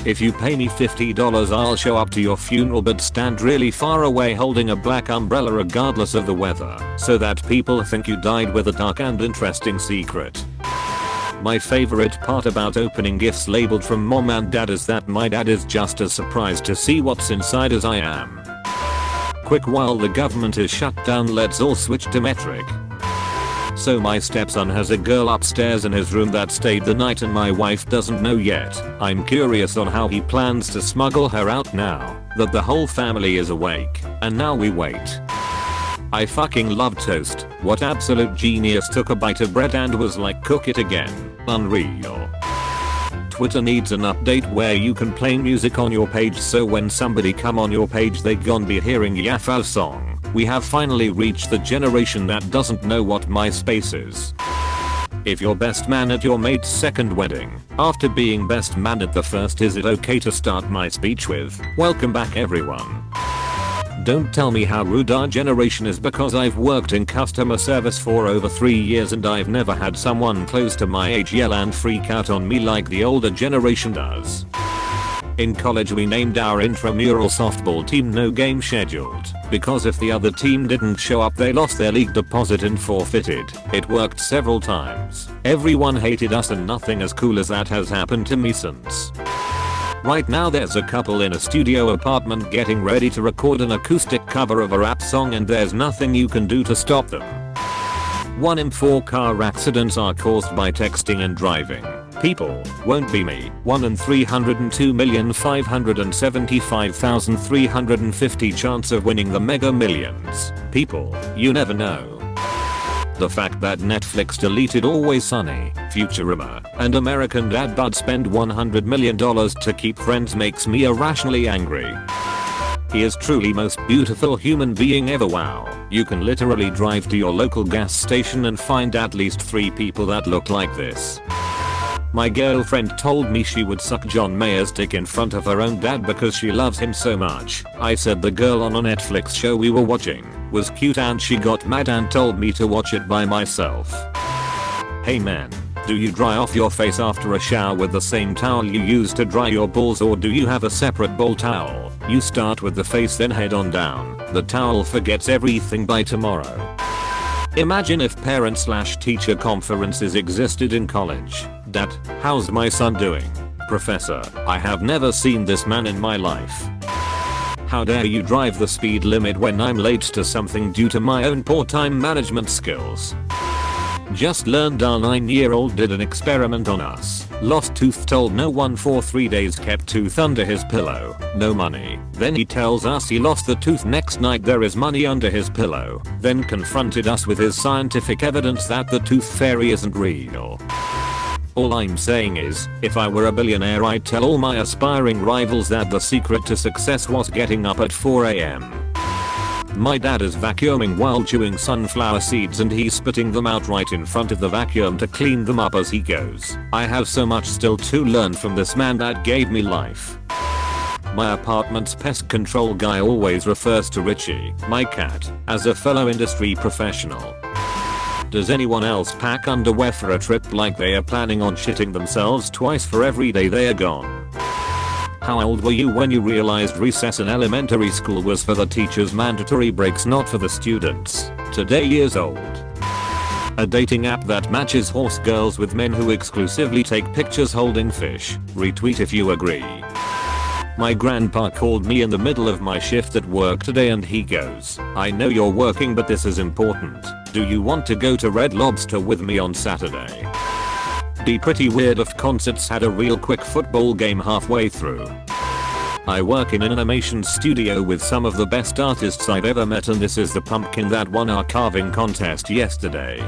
If you pay me $50 I'll show up to your funeral but stand really far away holding a black umbrella regardless of the weather, so that people think you died with a dark and interesting secret. My favorite part about opening gifts labeled from mom and dad is that my dad is just as surprised to see what's inside as I am. Quick, while the government is shut down, let's all switch to metric. So my stepson has a girl upstairs in his room that stayed the night and my wife doesn't know yet. I'm curious on how he plans to smuggle her out now that the whole family is awake, and now we wait. I fucking love toast. What absolute genius took a bite of bread and was like, cook it again. Unreal. Twitter needs an update where you can play music on your page, so when somebody come on your page they gon' be hearing Yaffo song. We have finally reached the generation that doesn't know what MySpace is. If you're best man at your mate's second wedding, after being best man at the first, is it okay to start my speech with, "Welcome back everyone"? Don't tell me how rude our generation is, because I've worked in customer service for over 3 years and I've never had someone close to my age yell and freak out on me like the older generation does. In college we named our intramural softball team No Game Scheduled, because if the other team didn't show up they lost their league deposit and forfeited. It worked several times. Everyone hated us and nothing as cool as that has happened to me since. Right now there's a couple in a studio apartment getting ready to record an acoustic cover of a rap song and there's nothing you can do to stop them. 1 in 4 car accidents are caused by texting and driving. People, won't be me. 1 in 302,575,350 chance of winning the Mega Millions. People, you never know. The fact that Netflix deleted Always Sunny, Futurama, and American Dad but spend $100 million to keep Friends makes me irrationally angry. He is truly most beautiful human being ever. Wow. You can literally drive to your local gas station and find at least 3 people that look like this. My girlfriend told me she would suck John Mayer's dick in front of her own dad because she loves him so much. I said the girl on a Netflix show we were watching was cute and she got mad and told me to watch it by myself. Hey man, do you dry off your face after a shower with the same towel you use to dry your balls, or do you have a separate ball towel? You start with the face then head on down. The towel forgets everything by tomorrow. Imagine if parent/teacher conferences existed in college. Dad, how's my son doing? Professor, I have never seen this man in my life. How dare you drive the speed limit when I'm late to something due to my own poor time management skills. Just learned our 9-year-old did an experiment on us. Lost tooth, told no one for 3 days, kept tooth under his pillow, no money. Then he tells us he lost the tooth next night, there is money under his pillow. Then confronted us with his scientific evidence that the tooth fairy isn't real. All I'm saying is, if I were a billionaire I'd tell all my aspiring rivals that the secret to success was getting up at 4 AM. My dad is vacuuming while chewing sunflower seeds and he's spitting them out right in front of the vacuum to clean them up as he goes. I have so much still to learn from this man that gave me life. My apartment's pest control guy always refers to Richie, my cat, as a fellow industry professional. Does anyone else pack underwear for a trip like they are planning on shitting themselves twice for every day they are gone? How old were you when you realized recess in elementary school was for the teachers, mandatory breaks not for the students? Today years old. A dating app that matches horse girls with men who exclusively take pictures holding fish. Retweet if you agree. My grandpa called me in the middle of my shift at work today and he goes, I know you're working but this is important. Do you want to go to Red Lobster with me on Saturday? Be pretty weird if concerts had a real quick football game halfway through. I work in an animation studio with some of the best artists I've ever met and this is the pumpkin that won our carving contest yesterday.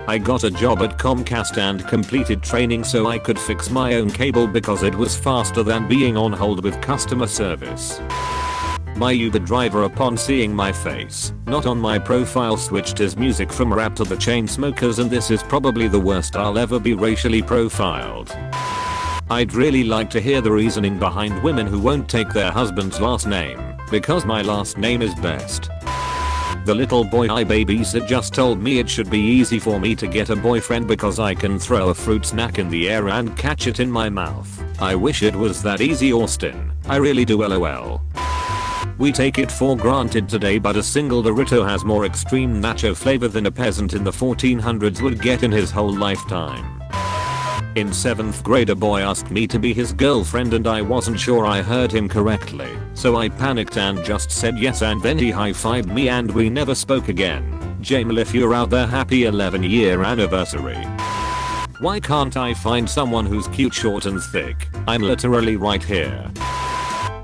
I got a job at Comcast and completed training so I could fix my own cable because it was faster than being on hold with customer service. My Uber driver, upon seeing my face, not on my profile, switched his music from rap to the Chainsmokers, and this is probably the worst I'll ever be racially profiled. I'd really like to hear the reasoning behind women who won't take their husband's last name, because my last name is best. The little boy I babysit just told me it should be easy for me to get a boyfriend because I can throw a fruit snack in the air and catch it in my mouth. I wish it was that easy, Austin. I really do, lol. We take it for granted today, but a single Dorito has more extreme nacho flavor than a peasant in the 1400s would get in his whole lifetime. In 7th grade, a boy asked me to be his girlfriend and I wasn't sure I heard him correctly, so I panicked and just said yes, and then he high-fived me and we never spoke again. Jamal, if you're out there, happy 11-year anniversary. Why can't I find someone who's cute, short and thick? I'm literally right here.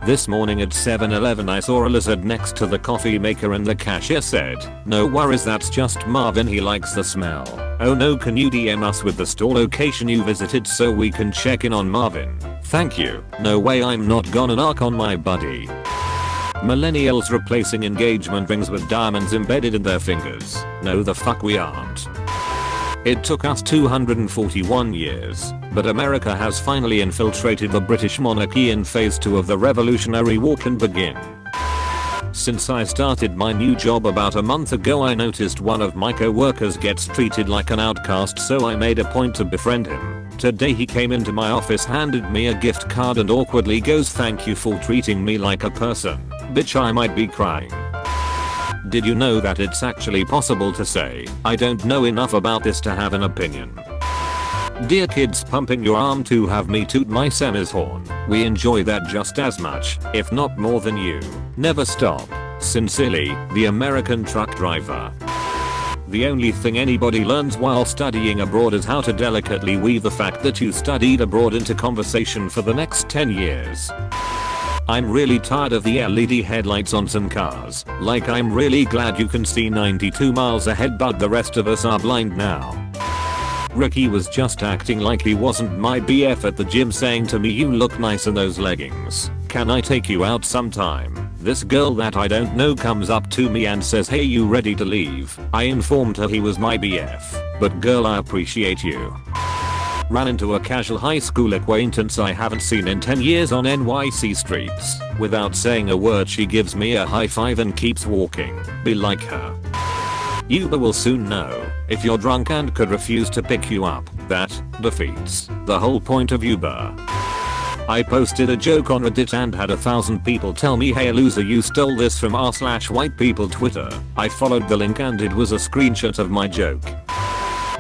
This morning at 7-Eleven I saw a lizard next to the coffee maker and the cashier said, "No worries, that's just Marvin, he likes the smell." Oh no, can you DM us with the store location you visited so we can check in on Marvin? Thank you. No way, I'm not gonna knock on my buddy. Millennials replacing engagement rings with diamonds embedded in their fingers. No the fuck we aren't. It took us 241 years, but America has finally infiltrated the British monarchy and phase 2 of the Revolutionary War can begin. Since I started my new job about a month ago, I noticed one of my co-workers gets treated like an outcast, so I made a point to befriend him. Today he came into my office, handed me a gift card and awkwardly goes, "Thank you for treating me like a person." Bitch, I might be crying. Did you know that it's actually possible to say, "I don't know enough about this to have an opinion"? Dear kids pumping your arm to have me toot my Semis horn, we enjoy that just as much, if not more than you. Never stop. Sincerely, the American truck driver. The only thing anybody learns while studying abroad is how to delicately weave the fact that you studied abroad into conversation for the next 10 years. I'm really tired of the LED headlights on some cars. Like, I'm really glad you can see 92 miles ahead, but the rest of us are blind now. Ricky was just acting like he wasn't my BF at the gym, saying to me, "You look nice in those leggings. Can I take you out sometime?" This girl that I don't know comes up to me and says, "Hey, you ready to leave?" I informed her he was my BF. "But girl, I appreciate you." Ran into a casual high school acquaintance I haven't seen in 10 years on NYC streets. Without saying a word, she gives me a high five and keeps walking. Be like her. Uber will soon know, if you're drunk and could refuse to pick you up, that defeats the whole point of Uber. I posted a joke on Reddit and had 1,000 people tell me, "Hey loser, you stole this from r/white people Twitter." I followed the link and it was a screenshot of my joke.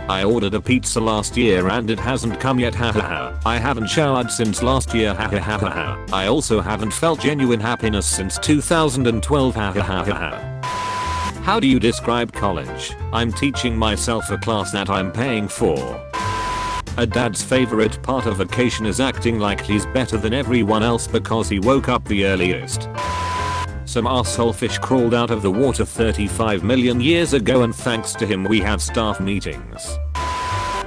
I ordered a pizza last year and it hasn't come yet, hahaha. I haven't showered since last year, hahaha. I also haven't felt genuine happiness since 2012, hahaha. How do you describe college? I'm teaching myself a class that I'm paying for. A dad's favorite part of vacation is acting like he's better than everyone else because he woke up the earliest. Some arsehole fish crawled out of the water 35 million years ago and thanks to him we have staff meetings.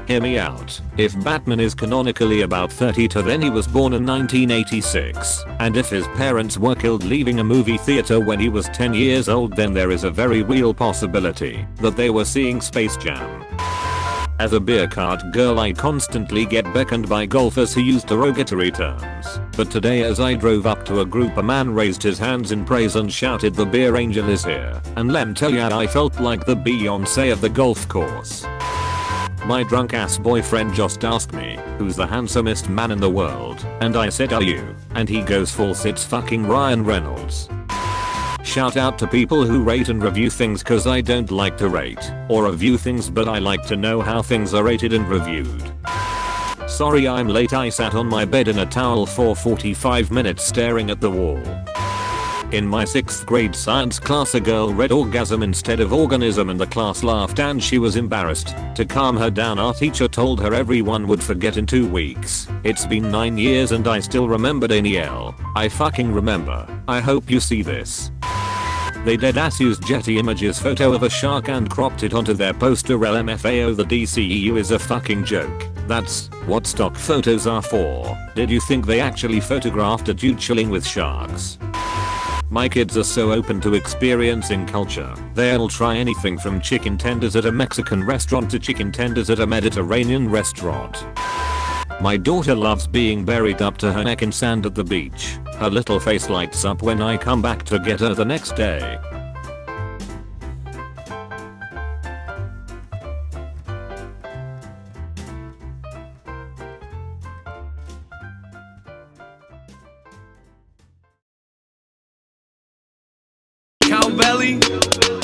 Hear me out. If Batman is canonically about 32, then he was born in 1986. And if his parents were killed leaving a movie theater when he was 10 years old, then there is a very real possibility that they were seeing Space Jam. As a beer cart girl, I constantly get beckoned by golfers who use derogatory terms. But today as I drove up to a group, a man raised his hands in praise and shouted, "The beer angel is here." And lem tell ya, I felt like the Beyonce of the golf course. My drunk ass boyfriend just asked me, "Who's the handsomest man in the world?" And I said, "Are you?" And he goes, "False, it's fucking Ryan Reynolds." Shout out to people who rate and review things, cause I don't like to rate or review things, but I like to know how things are rated and reviewed. Sorry I'm late, I sat on my bed in a towel for 45 minutes staring at the wall. In my 6th grade science class, a girl read orgasm instead of organism and the class laughed and she was embarrassed. To calm her down, our teacher told her everyone would forget in 2 weeks. It's been 9 years and I still remember Danielle. I fucking remember. I hope you see this. They deadass used Jetty Images photo of a shark and cropped it onto their poster. LMFAO, the DCEU is a fucking joke. That's what stock photos are for. Did you think they actually photographed a dude chilling with sharks? My kids are so open to experiencing culture. They'll try anything from chicken tenders at a Mexican restaurant to chicken tenders at a Mediterranean restaurant. My daughter loves being buried up to her neck in sand at the beach. Her little face lights up when I come back to get her the next day. Cowbelly,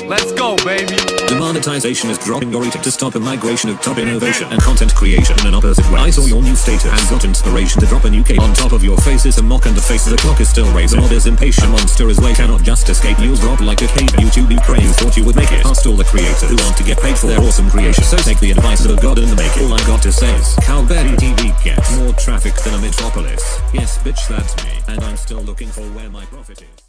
let's go, baby. Demonetization is dropping your eating to stop a migration of top innovation and content creation in an opposite way. I saw your new status and got inspiration to drop a new cape. On top of your face is a mock and the face of the clock is still raising. The mob is impatient, the monster is late, cannot just escape. News drop like a cave. YouTube Ukraine, you thought you would make it. Asked all the creators who want to get paid for their awesome creation. So take the advice of a god and make it. All I got to say is Cowbelly TV gets more traffic than a metropolis. Yes bitch, that's me. And I'm still looking for where my profit is.